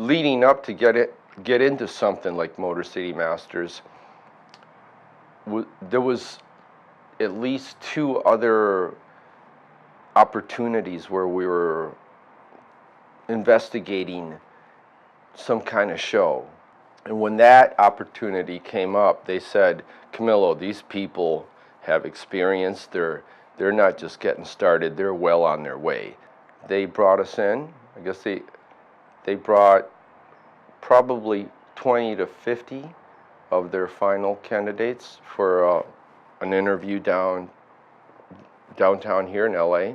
leading up to get into something like Motor City Masters, there was at least 2 other opportunities where we were investigating some kind of show. And when that opportunity came up, they said, Camilo, these people have experience. They're not just getting started. They're well on their way. They brought us in. I guess they brought probably 20 to 50 of their final candidates for an interview downtown here in LA.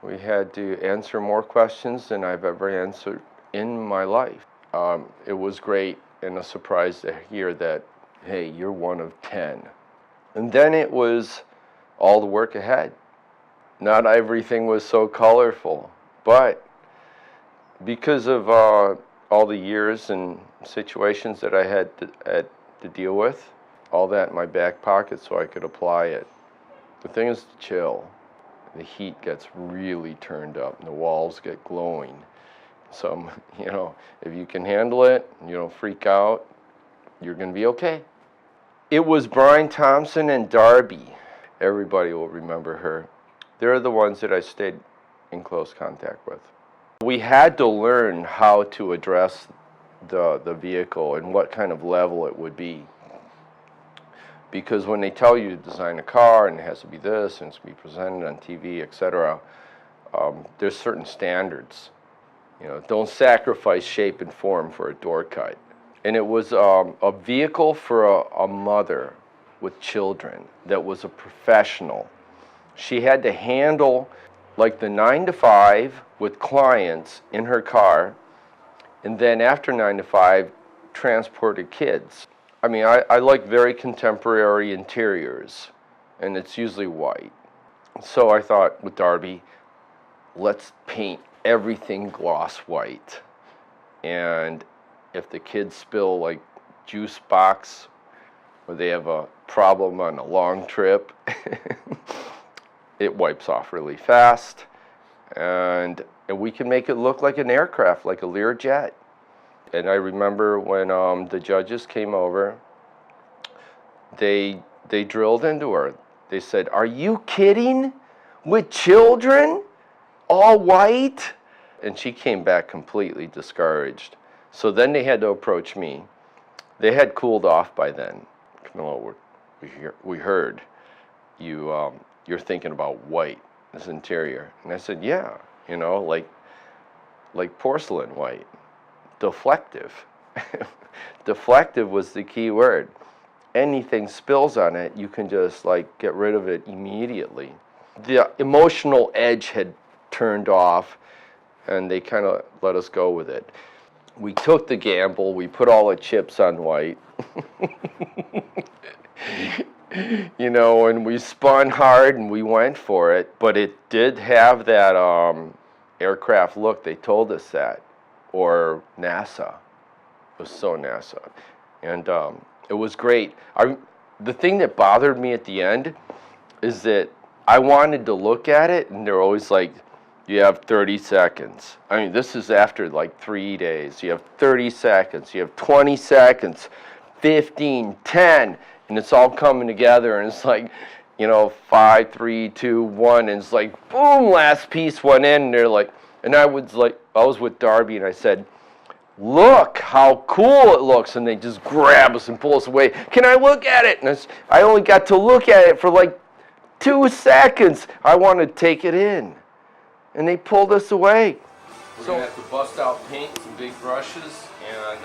We had to answer more questions than I've ever answered in my life. It was great and a surprise to hear that, hey, you're one of 10. And then it was all the work ahead. Not everything was so colorful, but because of all the years and situations that I had to deal with, all that in my back pocket so I could apply it. The thing is to chill. The heat gets really turned up and the walls get glowing. So, if you can handle it, you don't freak out, you're going to be okay. It was Brian Thompson and Darby. Everybody will remember her. They're the ones that I stayed in close contact with. We had to learn how to address the vehicle and what kind of level it would be. Because when they tell you to design a car and it has to be this and it's to be presented on TV, etc., there's certain standards. Don't sacrifice shape and form for a door cut. And it was a vehicle for a mother with children that was a professional. She had to handle like the 9 to 5 with clients in her car, and then after 9 to 5, transported kids. I mean, I like very contemporary interiors, and it's usually white. So I thought with Darby, let's paint everything gloss white. And if the kids spill like juice box, or they have a problem on a long trip, it wipes off really fast. And we can make it look like an aircraft, like a Learjet. And I remember when the judges came over, they drilled into her. They said, "Are you kidding? With children? All white?" And she came back completely discouraged. So then they had to approach me. They had cooled off by then. Camilo, we heard you're thinking about white, this interior. And I said, yeah, like porcelain white. Deflective. Deflective was the key word. Anything spills on it, you can just get rid of it immediately. The emotional edge had turned off, and they kind of let us go with it. We took the gamble. We put all the chips on white. And we spun hard and we went for it. But it did have that aircraft look. They told us that. Or NASA. It was so NASA. And it was great. The thing that bothered me at the end is that I wanted to look at it, and they're always like, you have 30 seconds. I mean, this is after 3 days. You have 30 seconds. You have 20 seconds, 15, 10, and it's all coming together, and it's 5, 3, 2, 1, and it's boom, last piece went in, and they're and I was with Darby, and I said, look how cool it looks, and they just grab us and pull us away. Can I look at it? And I only got to look at it for 2 seconds. I want to take it in. And they pulled us away. We're going to have to bust out paint, some big brushes, and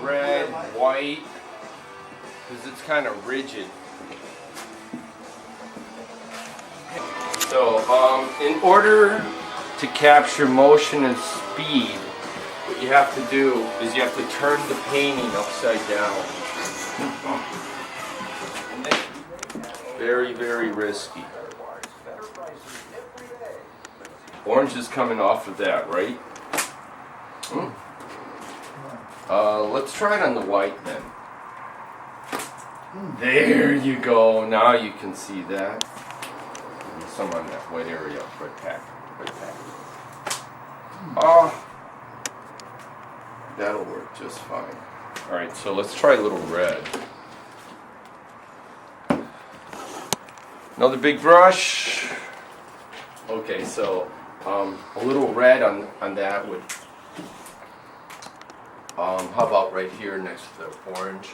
red, white, because it's kind of rigid. So, in order to capture motion and speed, what you have to do is you have to turn the painting upside down. Very, very risky. Orange is coming off of that, right? Let's try it on the white then. There you go. Now you can see that. Some on that white area. Right back. That'll work just fine. All right, so let's try a little red. Another big brush. Okay, so a little red on that would, how about right here next to the orange?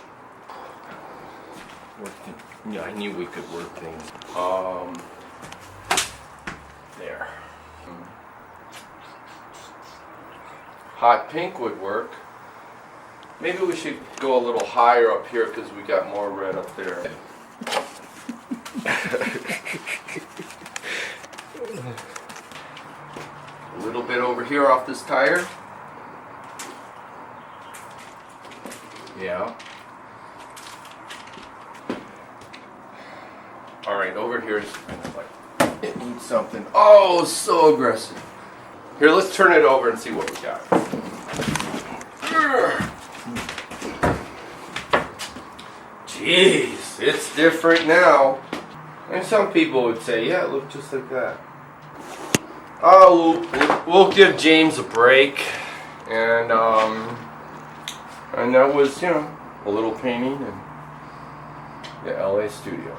Yeah, I knew we could work things. There. Hot pink would work. Maybe we should go a little higher up here because we got more red up there. A little bit over here off this tire. Yeah. All right, over here is kind of like it needs something. Oh, so aggressive. Here, let's turn it over and see what we got. Jeez, it's different now. And some people would say, yeah, it looked just like that. Oh, we'll give James a break. And that was, a little painting in the LA studio.